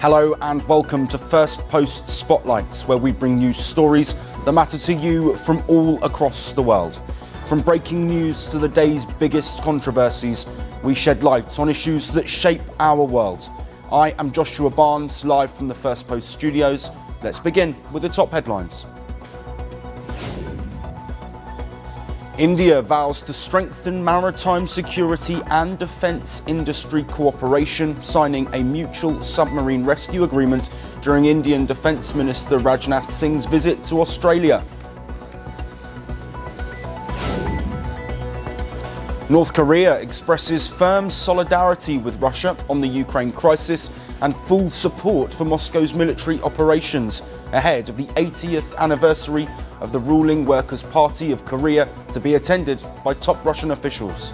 Hello and welcome to Firstpost Spotlights, where we bring you stories that matter to you from all across the world. From breaking news to the day's biggest controversies, we shed light on issues that shape our world. I am Joshua Barnes, live from the Firstpost studios. Let's begin with the top headlines. India vows to strengthen maritime security and defence industry cooperation, signing a mutual submarine rescue agreement during Indian Defence Minister Rajnath Singh's visit to Australia. North Korea expresses firm solidarity with Russia on the Ukraine crisis and full support for Moscow's military operations ahead of the 80th anniversary of the ruling Workers' Party of Korea, to be attended by top Russian officials.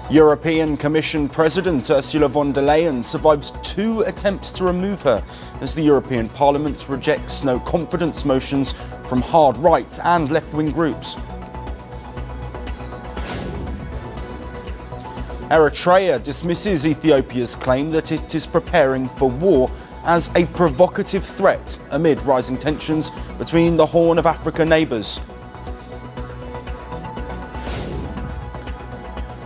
European Commission President Ursula von der Leyen survives 2 attempts to remove her as the European Parliament rejects no confidence motions from hard right and left-wing groups. Eritrea dismisses Ethiopia's claim that it is preparing for war as a provocative threat amid rising tensions between the Horn of Africa neighbours.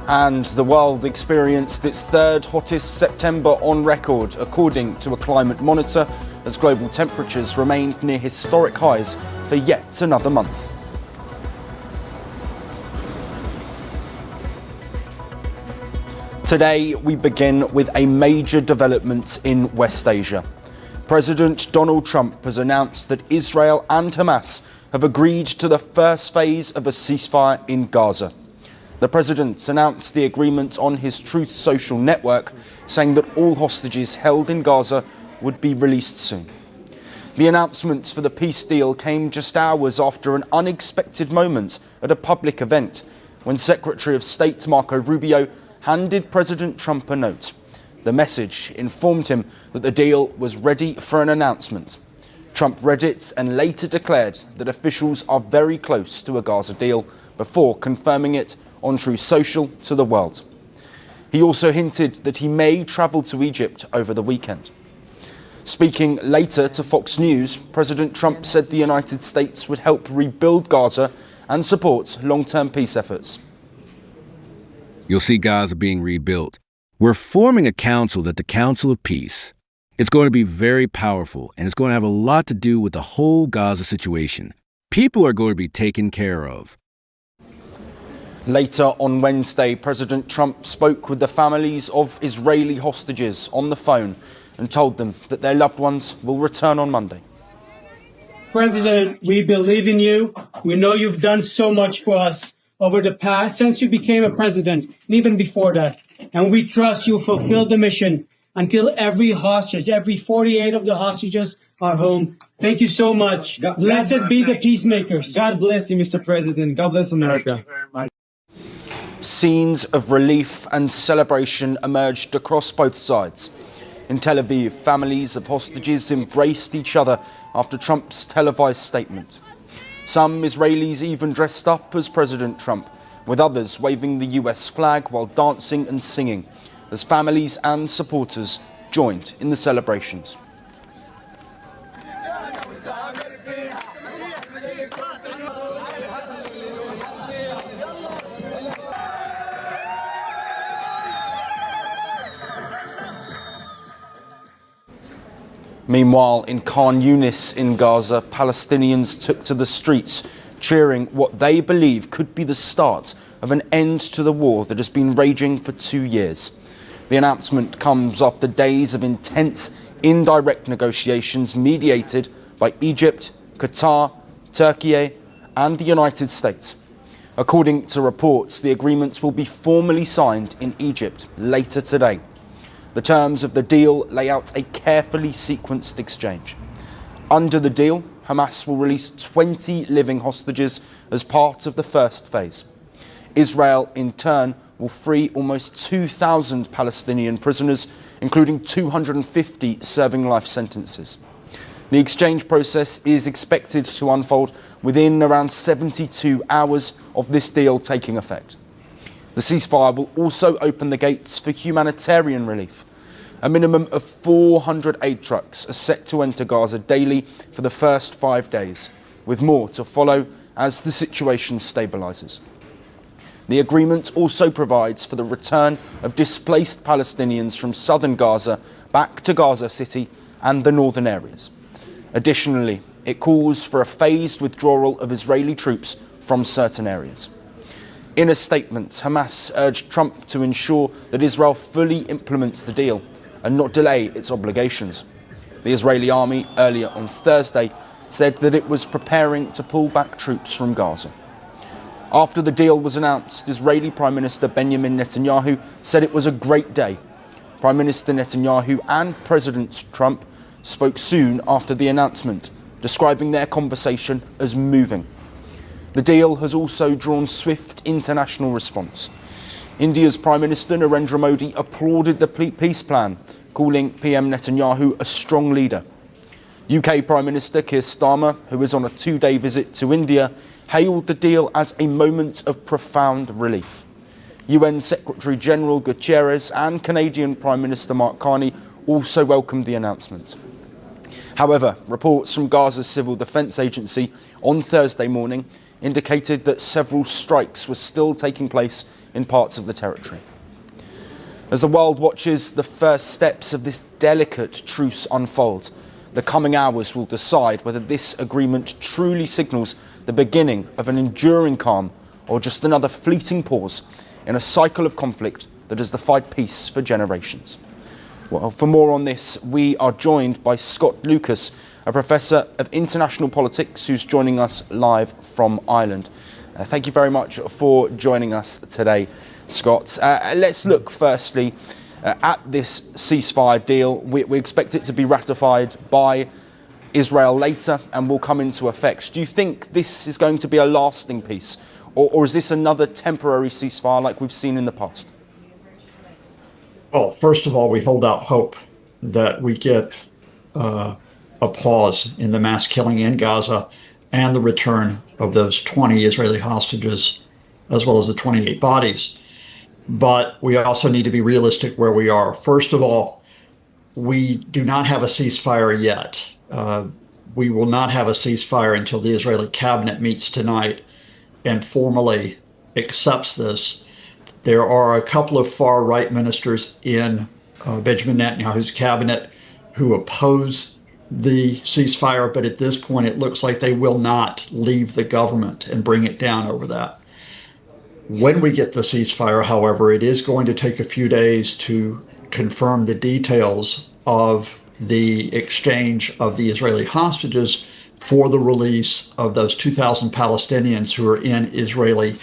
And the world experienced its 3rd hottest September on record, according to a climate monitor, as global temperatures remained near historic highs for yet another month. Today, we begin with a major development in West Asia. President Donald Trump has announced that Israel and Hamas have agreed to the first phase of a ceasefire in Gaza. The president announced the agreement on his Truth Social network, saying that all hostages held in Gaza would be released soon. The announcement for the peace deal came just hours after an unexpected moment at a public event when Secretary of State Marco Rubio handed President Trump a note. The message informed him that the deal was ready for an announcement. Trump read it and later declared that officials are very close to a Gaza deal before confirming it on Truth Social to the world. He also hinted that he may travel to Egypt over the weekend. Speaking later to Fox News, President Trump said the United States would help rebuild Gaza and support long-term peace efforts. You'll see Gaza being rebuilt. We're forming a council, the Council of Peace. It's going to be very powerful, and it's going to have a lot to do with the whole Gaza situation. People are going to be taken care of. Later on Wednesday, President Trump spoke with the families of Israeli hostages on the phone and told them that their loved ones will return on Monday. President, we believe in you. We know you've done so much for us over the past, since you became a president, and even before that. And we trust you fulfill the mission until every hostage, every 48 of the hostages are home. Thank you so much. Blessed be the peacemakers. God bless you, Mr. President. God bless America. Scenes of relief and celebration emerged across both sides. In Tel Aviv, families of hostages embraced each other after Trump's televised statement. Some Israelis even dressed up as President Trump, with others waving the US flag while dancing and singing, as families and supporters joined in the celebrations. Meanwhile, in Khan Yunis in Gaza, Palestinians took to the streets, cheering what they believe could be the start of an end to the war that has been raging for 2 years. The announcement comes after days of intense, indirect negotiations mediated by Egypt, Qatar, Turkey, and the United States. According to reports, the agreement will be formally signed in Egypt later today. The terms of the deal lay out a carefully sequenced exchange. Under the deal, Hamas will release 20 living hostages as part of the first phase. Israel, in turn, will free almost 2,000 Palestinian prisoners, including 250 serving life sentences. The exchange process is expected to unfold within around 72 hours of this deal taking effect. The ceasefire will also open the gates for humanitarian relief. A minimum of 400 aid trucks are set to enter Gaza daily for the first 5 days, with more to follow as the situation stabilises. The agreement also provides for the return of displaced Palestinians from southern Gaza back to Gaza City and the northern areas. Additionally, it calls for a phased withdrawal of Israeli troops from certain areas. In a statement, Hamas urged Trump to ensure that Israel fully implements the deal and not delay its obligations. The Israeli army earlier on Thursday said that it was preparing to pull back troops from Gaza. After the deal was announced, Israeli Prime Minister Benjamin Netanyahu said it was a great day. Prime Minister Netanyahu and President Trump spoke soon after the announcement, describing their conversation as moving. The deal has also drawn swift international response. India's Prime Minister Narendra Modi applauded the peace plan, calling PM Netanyahu a strong leader. UK Prime Minister Keir Starmer, who is on a 2-day visit to India, hailed the deal as a moment of profound relief. UN Secretary General Guterres and Canadian Prime Minister Mark Carney also welcomed the announcement. However, reports from Gaza's Civil Defence Agency on Thursday morning indicated that several strikes were still taking place in parts of the territory. As the world watches the first steps of this delicate truce unfold, the coming hours will decide whether this agreement truly signals the beginning of an enduring calm or just another fleeting pause in a cycle of conflict that has defied peace for generations. Well, for more on this, we are joined by Scott Lucas, a professor of international politics who's joining us live from Ireland. Thank you very much for joining us today, Scott. Let's look firstly at this ceasefire deal. We expect it to be ratified by Israel later and will come into effect. Do you think this is going to be a lasting peace, or is this another temporary ceasefire like we've seen in the past? Well, first of all, we hold out hope that we get a pause in the mass killing in Gaza and the return of those 20 Israeli hostages, as well as the 28 bodies. But we also need to be realistic where we are. First of all, we do not have a ceasefire yet. We will not have a ceasefire until the Israeli cabinet meets tonight and formally accepts this. There are a couple of far-right ministers in Benjamin Netanyahu's cabinet who oppose the ceasefire, but at this point it looks like they will not leave the government and bring it down over that. When we get the ceasefire, however, it is going to take a few days to confirm the details of the exchange of the Israeli hostages for the release of those 2,000 Palestinians who are in Israeli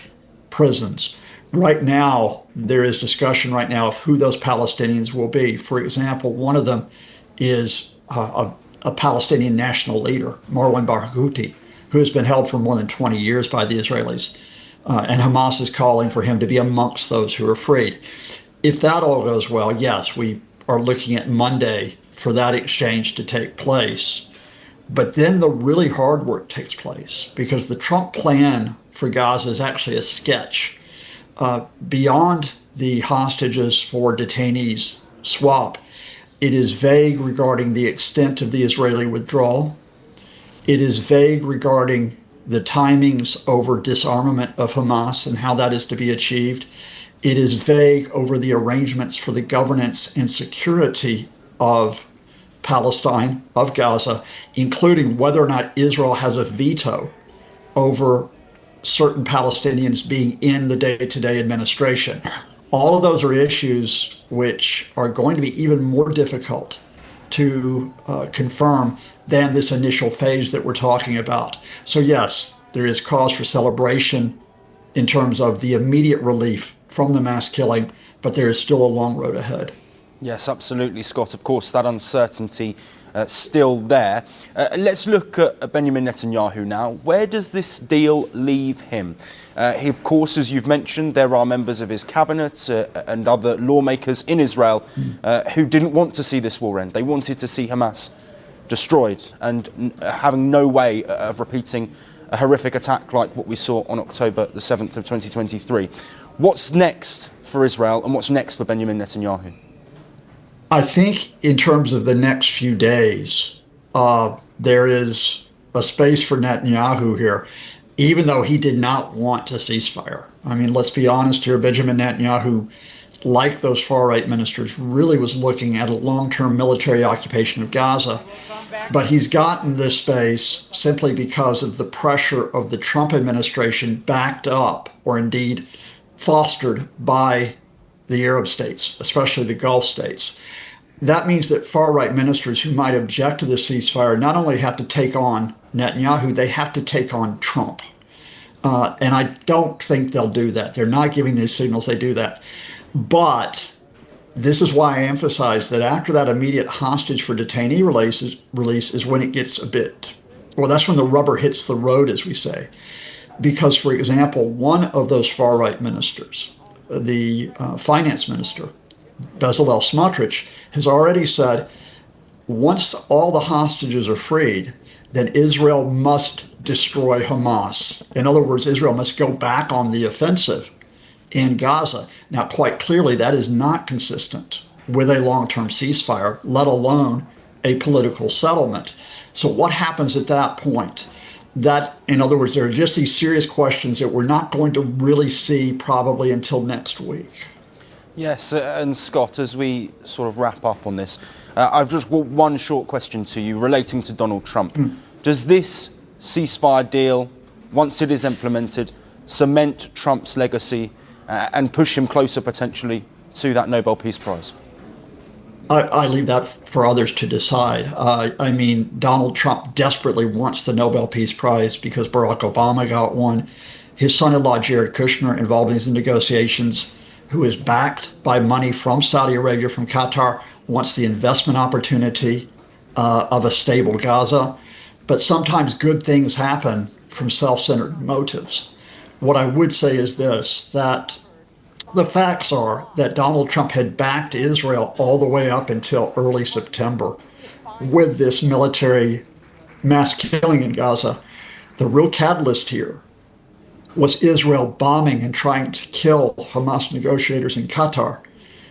prisons. Right now, there is discussion right now of who those Palestinians will be. For example, one of them is a Palestinian national leader, Marwan Barghouti, who has been held for more than 20 years by the Israelis. And Hamas is calling for him to be amongst those who are freed. If that all goes well, yes, we are looking at Monday for that exchange to take place. But then the really hard work takes place, because the Trump plan for Gaza is actually a sketch. Beyond the hostages for detainees swap, it is vague regarding the extent of the Israeli withdrawal. It is vague regarding the timings over disarmament of Hamas and how that is to be achieved. It is vague over the arrangements for the governance and security of Palestine, of Gaza, including whether or not Israel has a veto over certain Palestinians being in the day-to-day administration. All of those are issues which are going to be even more difficult to confirm than this initial phase that we're talking about. So yes, there is cause for celebration in terms of the immediate relief from the mass killing, but there is still a long road ahead. Yes, absolutely, Scott. Of course, that uncertainty still there. Let's look at Benjamin Netanyahu now. Where does this deal leave him? He, of course, as you've mentioned, there are members of his cabinet and other lawmakers in Israel who didn't want to see this war end. They wanted to see Hamas destroyed and having no way of repeating a horrific attack like what we saw on October the 7th of 2023. What's next for Israel and what's next for Benjamin Netanyahu? I think in terms of the next few days, there is a space for Netanyahu here, even though he did not want a ceasefire. I mean, let's be honest here, Benjamin Netanyahu, like those far-right ministers, really was looking at a long-term military occupation of Gaza. But he's gotten this space simply because of the pressure of the Trump administration, backed up or indeed fostered by the Arab states, especially the Gulf states. That means that far-right ministers who might object to this ceasefire not only have to take on Netanyahu, they have to take on Trump. And I don't think they'll do that. They're not giving these signals they do that. But this is why I emphasize that after that immediate hostage for detainee release is when it gets a bit, well, that's when the rubber hits the road, as we say. Because, for example, one of those far-right ministers, the finance minister, Bezalel Smotrich, has already said, once all the hostages are freed, then Israel must destroy Hamas. In other words, Israel must go back on the offensive in Gaza. Now, quite clearly, that is not consistent with a long-term ceasefire, let alone a political settlement. So what happens at that point? That, in other words, there are just these serious questions that we're not going to really see probably until next week. Yes, and Scott, as we sort of wrap up on this, I've just got one short question to you relating to Donald Trump. Does this ceasefire deal, once it is implemented, cement Trump's legacy and push him closer potentially to that Nobel Peace Prize? I leave that for others to decide. I mean, Donald Trump desperately wants the Nobel Peace Prize because Barack Obama got one. His son-in-law, Jared Kushner, involved in these negotiations, who is backed by money from Saudi Arabia, from Qatar, wants the investment opportunity of a stable Gaza. But sometimes good things happen from self-centered motives. What I would say is this, that the facts are that Donald Trump had backed Israel all the way up until early September with this military mass killing in Gaza. The real catalyst here was Israel bombing and trying to kill Hamas negotiators in Qatar,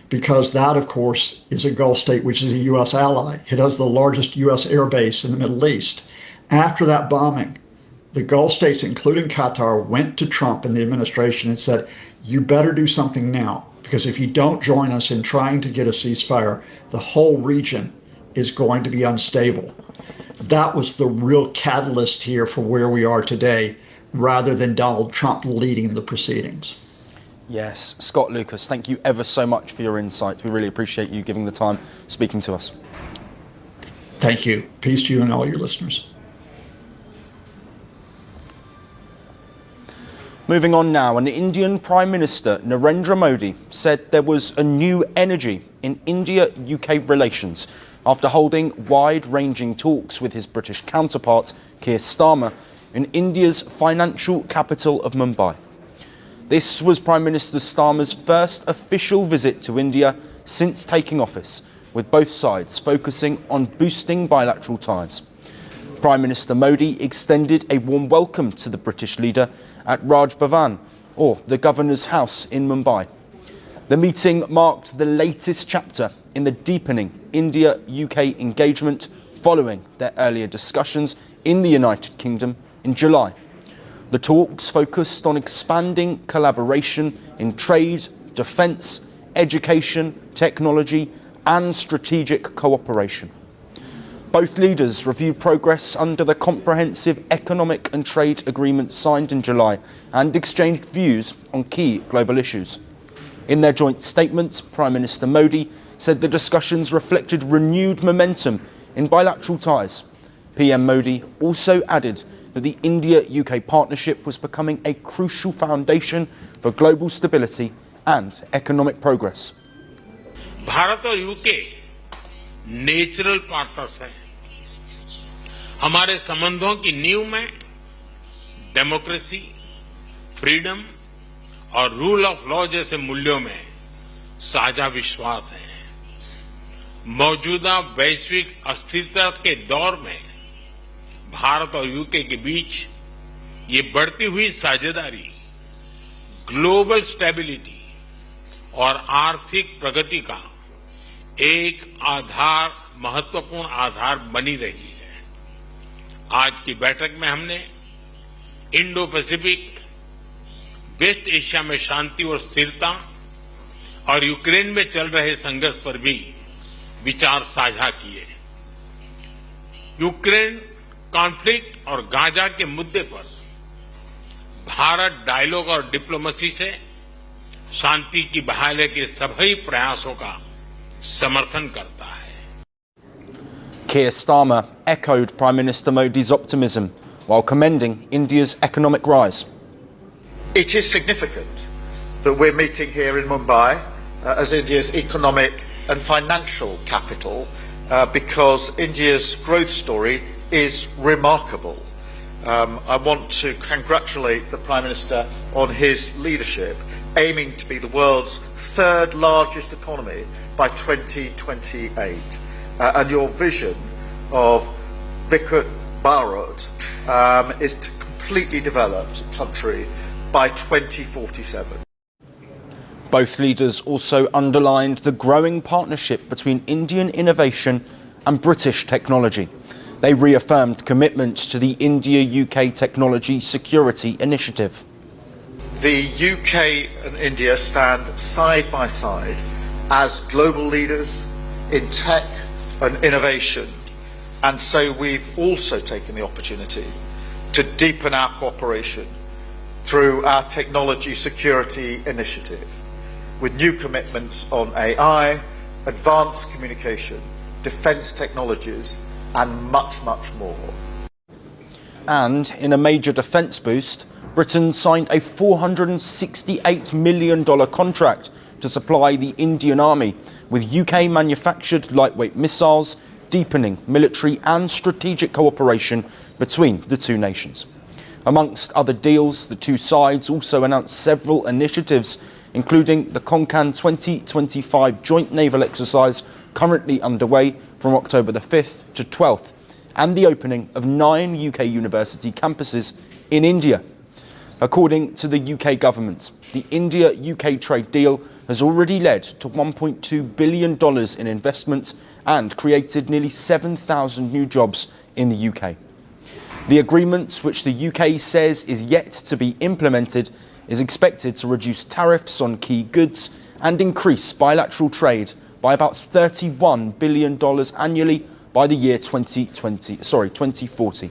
because that, of course, is a Gulf state which is a U.S. ally. It has the largest U.S. air base in the Middle East. After that bombing, the Gulf states, including Qatar, went to Trump and the administration and said, you better do something now, because if you don't join us in trying to get a ceasefire, the whole region is going to be unstable. That was the real catalyst here for where we are today, rather than Donald Trump leading the proceedings. Yes, Scott Lucas, thank you ever so much for your insight. We really appreciate you giving the time speaking to us. Thank you. Peace to you and all your listeners. Moving on now, an Indian Prime Minister, Narendra Modi, said there was a new energy in India-UK relations after holding wide-ranging talks with his British counterpart, Keir Starmer, in India's financial capital of Mumbai. This was Prime Minister Starmer's first official visit to India since taking office, with both sides focusing on boosting bilateral ties. Prime Minister Modi extended a warm welcome to the British leader at Raj Bhavan, or the Governor's House in Mumbai. The meeting marked the latest chapter in the deepening India-UK engagement following their earlier discussions in the United Kingdom in July. The talks focused on expanding collaboration in trade, defence, education, technology and strategic cooperation. Both leaders reviewed progress under the Comprehensive Economic and Trade Agreement signed in July and exchanged views on key global issues. In their joint statement, Prime Minister Modi said the discussions reflected renewed momentum in bilateral ties. PM Modi also added that the India-UK partnership was becoming a crucial foundation for global stability and economic progress. Bharat और UK natural partners हैं। हमारे संबंधों की नींव में democracy, freedom और rule of law जैसे मूल्यों में साझा विश्वास है। मौजूदा वैश्विक अस्थिरता के दौर में भारत और यूके के बीच ये बढ़ती हुई साझेदारी ग्लोबल स्टेबिलिटी और आर्थिक प्रगति का एक महत्वपूर्ण आधार बनी रही है। आज की बैठक में हमने इंडो पैसिफिक, वेस्ट एशिया में शांति और स्थिरता और यूक्रेन में चल रहे संघर्ष पर भी विचार साझा किए। यूक्रेन कॉन्फ्लिक्ट और गाजा के मुद्दे पर भारत डायलॉग और डिप्लोमेसी से शांति की बहाली के सभी प्रयासों का समर्थन करता है। Keir Starmer echoed Prime Minister Modi's optimism while commending India's economic rise. It is significant that we're meeting here in Mumbai as India's economic and financial capital because India's growth story is remarkable. I want to congratulate the Prime Minister on his leadership, aiming to be the world's third largest economy by 2028. And your vision of Viksit Bharat is to completely developed country by 2047. Both leaders also underlined the growing partnership between Indian innovation and British technology. They reaffirmed commitments to the India-UK Technology Security Initiative. The UK and India stand side by side as global leaders in tech and innovation, and so we've also taken the opportunity to deepen our cooperation through our Technology Security Initiative, with new commitments on AI, advanced communication, defence technologies, and much, much more. And in a major defence boost, Britain signed a $468 million contract to supply the Indian Army with UK-manufactured lightweight missiles, deepening military and strategic cooperation between the two nations. Amongst other deals, the two sides also announced several initiatives, including the Konkan 2025 joint naval exercise currently underway from October the 5th to 12th, and the opening of 9 UK university campuses in India. According to the UK government, the India-UK trade deal has already led to $1.2 billion in investment and created nearly 7,000 new jobs in the UK. The agreement, which the UK says is yet to be implemented, is expected to reduce tariffs on key goods and increase bilateral trade by about $31 billion annually by the year 2040.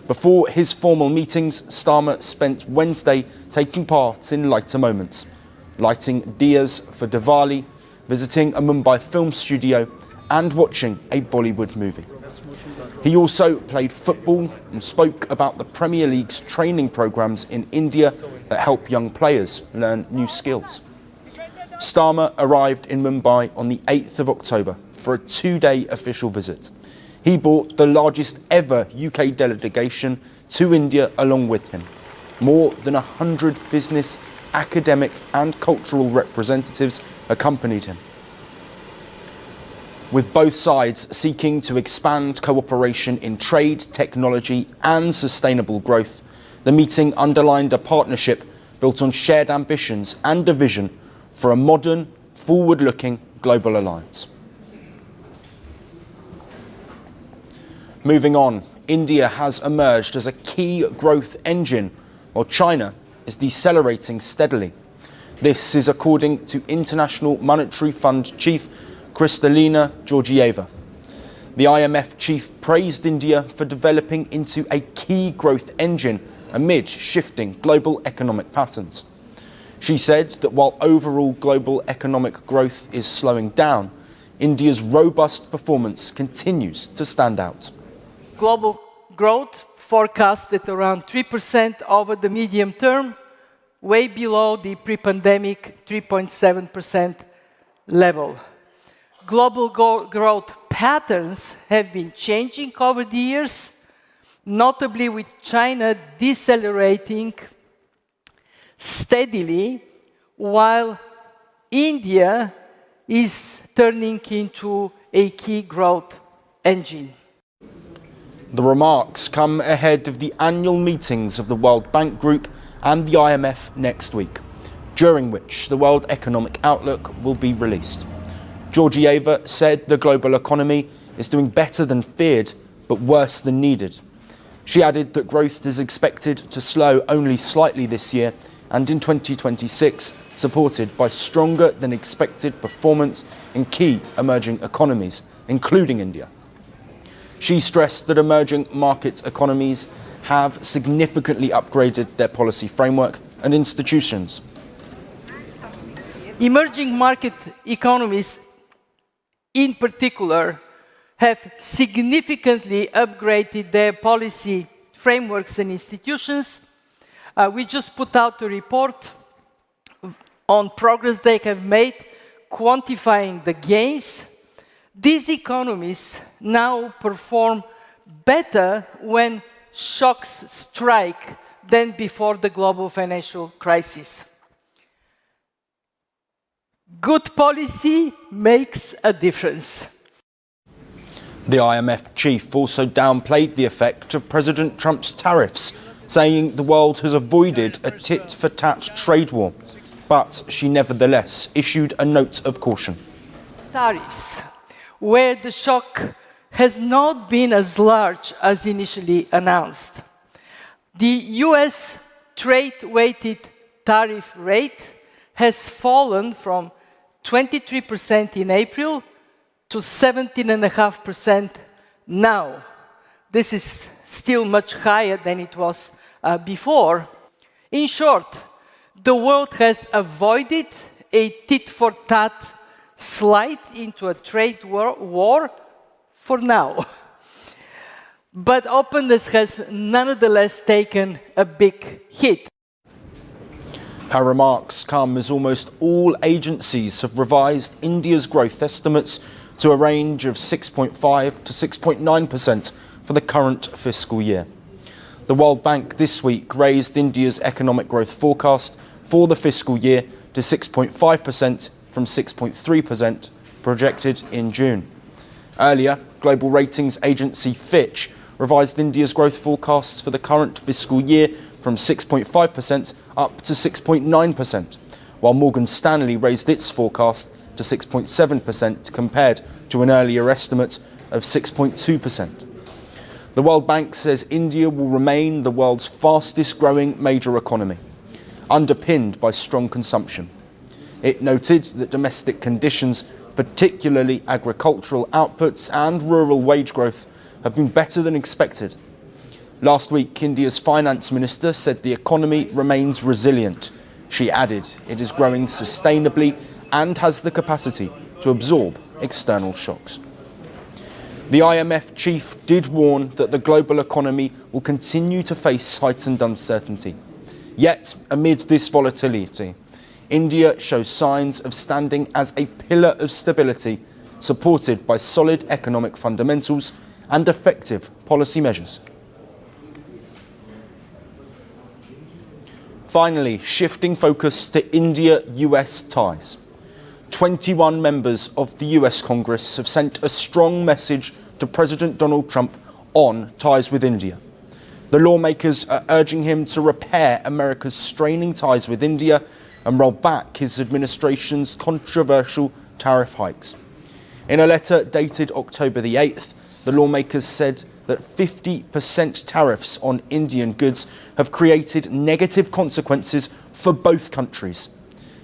Before his formal meetings, Starmer spent Wednesday taking part in lighter moments, lighting diyas for Diwali, visiting a Mumbai film studio, and watching a Bollywood movie. He also played football and spoke about the Premier League's training programs in India that help young players learn new skills. Starmer arrived in Mumbai on the 8th of October for a 2-day official visit. He brought the largest ever UK delegation to India along with him. More than 100 business, academic and cultural representatives accompanied him. With both sides seeking to expand cooperation in trade, technology and sustainable growth, the meeting underlined a partnership built on shared ambitions and a vision for a modern, forward-looking global alliance. Moving on, India has emerged as a key growth engine, while China is decelerating steadily. This is according to International Monetary Fund Chief Kristalina Georgieva. The IMF chief praised India for developing into a key growth engine amid shifting global economic patterns. She said that while overall global economic growth is slowing down, India's robust performance continues to stand out. Global growth forecast at around 3% over the medium term, way below the pre-pandemic 3.7% level. Global growth patterns have been changing over the years, notably with China decelerating steadily, while India is turning into a key growth engine. The remarks come ahead of the annual meetings of the World Bank Group and the IMF next week, during which the World Economic Outlook will be released. Georgieva said the global economy is doing better than feared, but worse than needed. She added that growth is expected to slow only slightly this year and in 2026, supported by stronger than expected performance in key emerging economies, including India. She stressed that emerging market economies have significantly upgraded their policy framework and institutions. Emerging market economies, in particular, have significantly upgraded their policy frameworks and institutions. We just put out a report on progress they have made, quantifying the gains. These economies now perform better when shocks strike than before the global financial crisis. Good policy makes a difference. The IMF chief also downplayed the effect of President Trump's tariffs, saying the world has avoided a tit-for-tat trade war, but she nevertheless issued a note of caution. Tariffs, where the shock has not been as large as initially announced. The US trade-weighted tariff rate has fallen from 23% in April to 17.5% now. This is still much higher than it was before. In short, the world has avoided a tit-for-tat slide into a trade war for now. But openness has nonetheless taken a big hit. Her remarks come as almost all agencies have revised India's growth estimates to a range of 6.5 to 6.9% for the current fiscal year. The World Bank this week raised India's economic growth forecast for the fiscal year to 6.5% from 6.3% projected in June. Earlier, global ratings agency Fitch revised India's growth forecasts for the current fiscal year from 6.5% up to 6.9%, while Morgan Stanley raised its forecast to 6.7% compared to an earlier estimate of 6.2%. The World Bank says India will remain the world's fastest growing major economy, underpinned by strong consumption. It noted that domestic conditions, particularly agricultural outputs and rural wage growth, have been better than expected. Last week, India's finance minister said the economy remains resilient. She added it is growing sustainably and has the capacity to absorb external shocks. The IMF chief did warn that the global economy will continue to face heightened uncertainty. Yet, amid this volatility, India shows signs of standing as a pillar of stability, supported by solid economic fundamentals and effective policy measures. Finally, shifting focus to India-US ties. 21 members of the US Congress have sent a strong message to President Donald Trump on ties with India. The lawmakers are urging him to repair America's straining ties with India and roll back his administration's controversial tariff hikes. In a letter dated October the 8th, the lawmakers said that 50% tariffs on Indian goods have created negative consequences for both countries.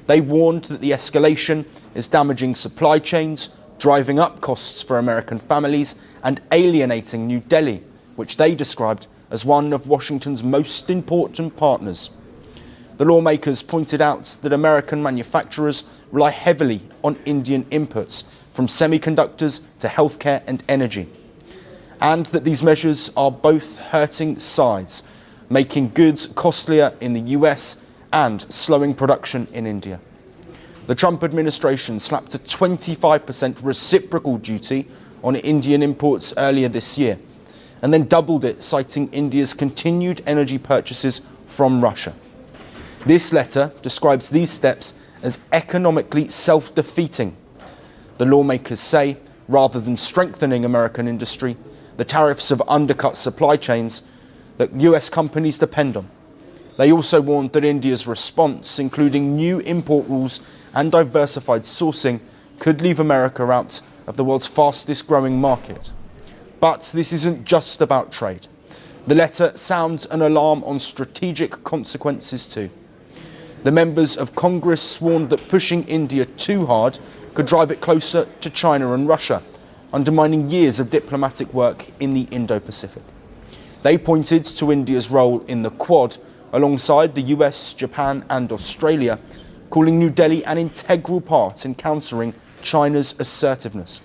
They warned that the escalation is damaging supply chains, driving up costs for American families, and alienating New Delhi, which they described as one of Washington's most important partners. The lawmakers pointed out that American manufacturers rely heavily on Indian inputs, from semiconductors to healthcare and energy, and that these measures are both hurting sides, making goods costlier in the US and slowing production in India. The Trump administration slapped a 25% reciprocal duty on Indian imports earlier this year, and then doubled it, citing India's continued energy purchases from Russia. This letter describes these steps as economically self-defeating. The lawmakers say, rather than strengthening American industry, the tariffs have undercut supply chains that US companies depend on. They also warned that India's response, including new import rules and diversified sourcing, could leave America out of the world's fastest growing market. But this isn't just about trade. The letter sounds an alarm on strategic consequences too. The members of Congress warned that pushing India too hard could drive it closer to China and Russia, undermining years of diplomatic work in the Indo-Pacific. They pointed to India's role in the Quad alongside the US, Japan and Australia, calling New Delhi an integral part in countering China's assertiveness.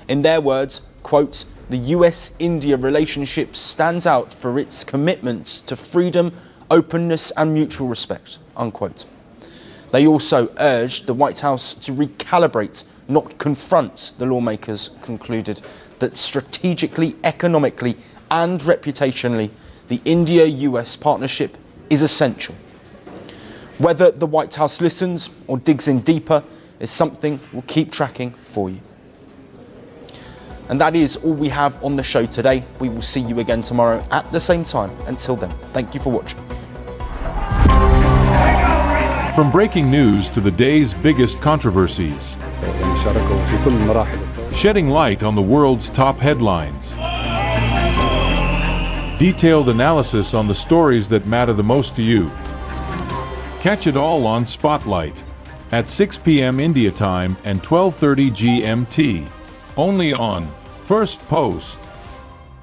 In their words, quote, "The US-India relationship stands out for its commitment to freedom, openness and mutual respect," unquote. They also urged the White House to recalibrate, not confront, the lawmakers concluded that strategically, economically and reputationally, the India-US partnership is essential. Whether the White House listens or digs in deeper is something we'll keep tracking for you. And that is all we have on the show today. We will see you again tomorrow at the same time. Until then, thank you for watching. From breaking news to the day's biggest controversies, shedding light on the world's top headlines, detailed analysis on the stories that matter the most to you. Catch it all on Spotlight at 6 p.m. India time and 12:30 GMT, only on Firstpost.